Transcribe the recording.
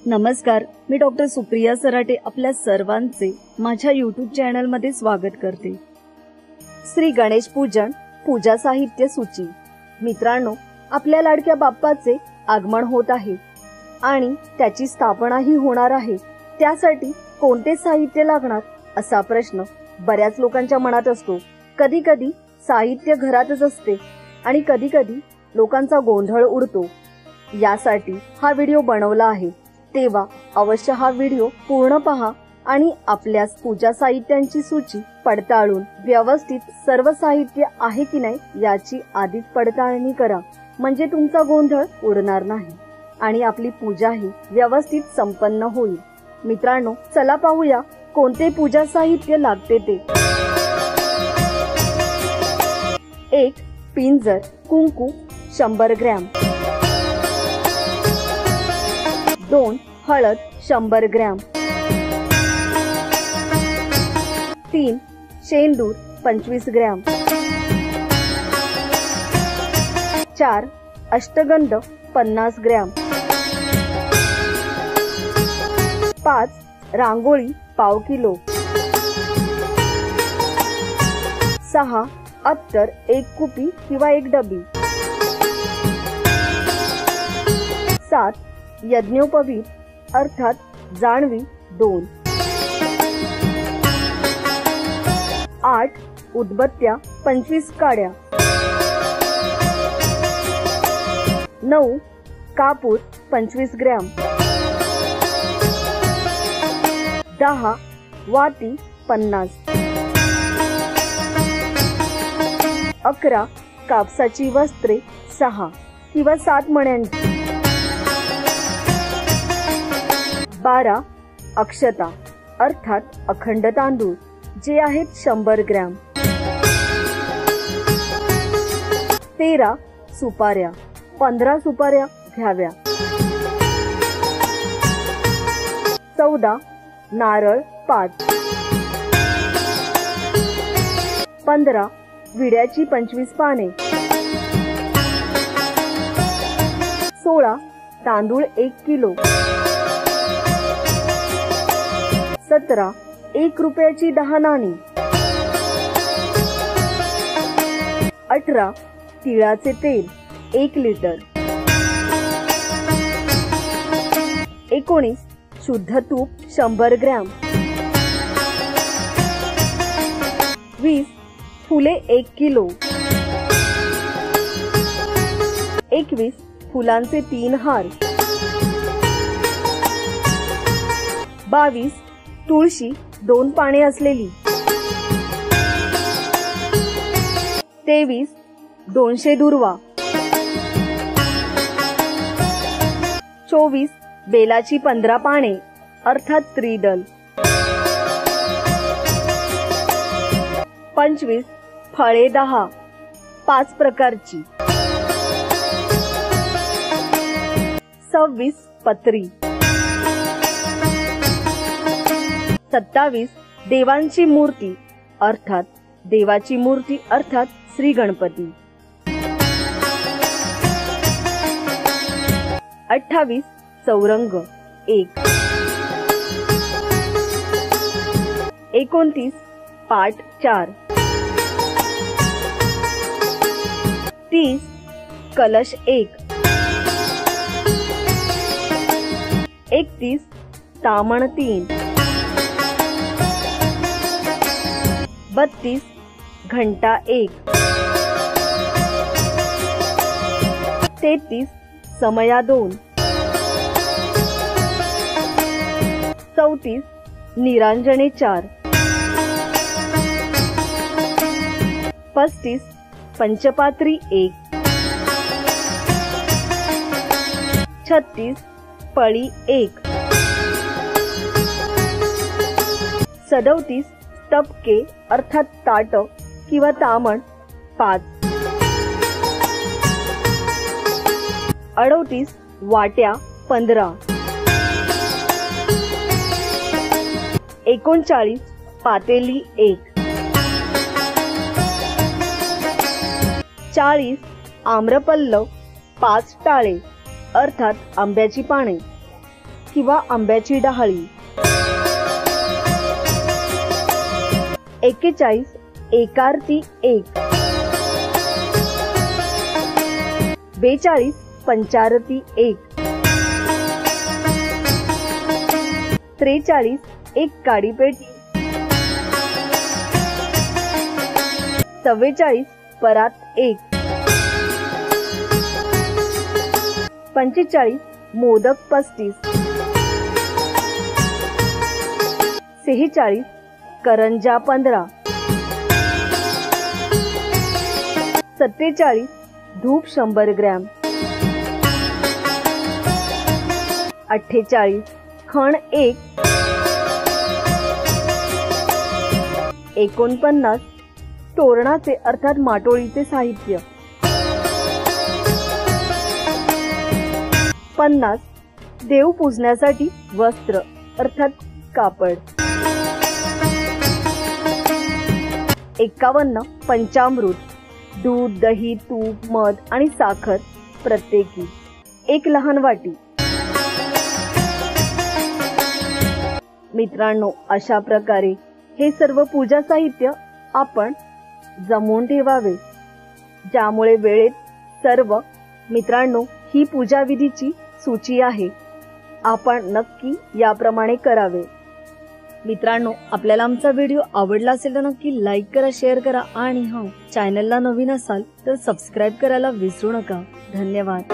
नमस्कार, मी डॉक्टर सुप्रिया सराटे आपल्या सर्वांचे माझ्या यूट्यूब चॅनलमध्ये स्वागत करते। श्री गणेश पूजन पूजा साहित्य सूची। मित्रांनो, आपल्या लाडक्या बाप्पाचे आगमन होत आहे आणि त्याची स्थापनाही होणार आहे। त्यासाठी कोणते साहित्य लागणार असा प्रश्न बऱ्याच लोकांच्या मनात असतो। कधी कधी साहित्य घरातच असते आणि कधी कधी लोकांचा गोंधळ उडतो। यासाठी हा व्हिडिओ बनवला आहे, तेव्हा अवश्य हा व्हिडिओ पूर्ण पहा आणि आपल्या पूजा साहित्यांची सूची पडताळून व्यवस्थित सर्व साहित्य आहे की नाही याची आधीच पडताळणी करा, म्हणजे तुमचा गोंधळ उडणार नाही आणि आपली पूजाही व्यवस्थित संपन्न होईल। मित्रांनो, चला पाहूया कोणते पूजा साहित्य लागते ते। 1. पिंजर कुंकू 100 ग्रॅम। 2. हळद 100 ग्रॅम। 3. शेंदूर 25 ग्रॅम। 4. अष्टगंध 50 ग्रॅम। 5. रांगोळी पाव किलो। 6. अत्तर 1 कुपी किंवा 1 डबी। 7. यज्ञोपवीत अर्थात जाणवी 2। 8. उदबत्त्या 25 काड्या। 9. कापूर 25 ग्रॅम। 10. वाती 50। 11. कापसाची वस्त्रे 6 किंवा 7 मण्यांची। 12. अक्षता अर्थात अखंड तांदूळ जे आहेत 100 ग्रॅम। 13. सुपाऱ्या 15 सुपाऱ्या घ्याव्या। 14. नारळ 5। 15. विड्याची 25 पाने। 16. तांदूळ 1 किलो। 17. 1 रुपयाची 10 नाणी। 18. तिळाचे तेल 1 लिटर। 19. शुद्ध तूप 100 ग्रॅम। 20. फुले 1 किलो। 21. फुलांचे 3 हार। 22. तुळशी 2 पाने असलेली। 23. 200 दुर्वा। 24. बेलाची 15 पाने अर्थात त्रिदल। 25. फळे 10 5 प्रकारची। 26. पत्री। 27. देवांची मूर्ती अर्थात देवाची मूर्ती अर्थात श्री गणपती। 28. चौरंग 1। 29. पाट 4। 30. कलश 1। 31. तामण 3। 32. घंटा 1। 33. समया 2। 34. निरांजने 4। 35. पंचपात्री 1। 36. पळी 1। 37. तपके अर्थात ताट किंवा तामण 5। 38. वाट्या 15। 39. पातेली 1। 40. आम्रपल्लव 5 टाळे अर्थात आंब्याची पाने किंवा आंब्याची डहाळी. 41 एकारती 1. 42 पंचारती 1. 43 एक काडीपेटी. 44 परात 1. 45 मोदक 35. 46 करंजा 15. 47 धूप 100 ग्रॅम. 48 खण 1. 49 तोरणाचे अर्थात माटोळीचे साहित्य. 50 देव पूजण्यासाठी वस्त्र अर्थात कापड. 51 पंचामृत दूध, दही, तूप, मध आणि साखर प्रत्येकी 1 लहान वाटी. मित्रांनो, अशा प्रकारे हे सर्व पूजा साहित्य आपण जमवून ठेवावे, ज्यामुळे वेळेत सर्व. मित्रांनो, ही पूजा विधीची सूची आहे, आपण नक्की याप्रमाणे करावे. मित्रांनो, आपल्याला आमचा व्हिडिओ आवडला असेल तर नक्की लाईक करा, शेअर करा आणि चॅनलला नवीन असाल तर सबस्क्राईब करायला विसरू नका. धन्यवाद.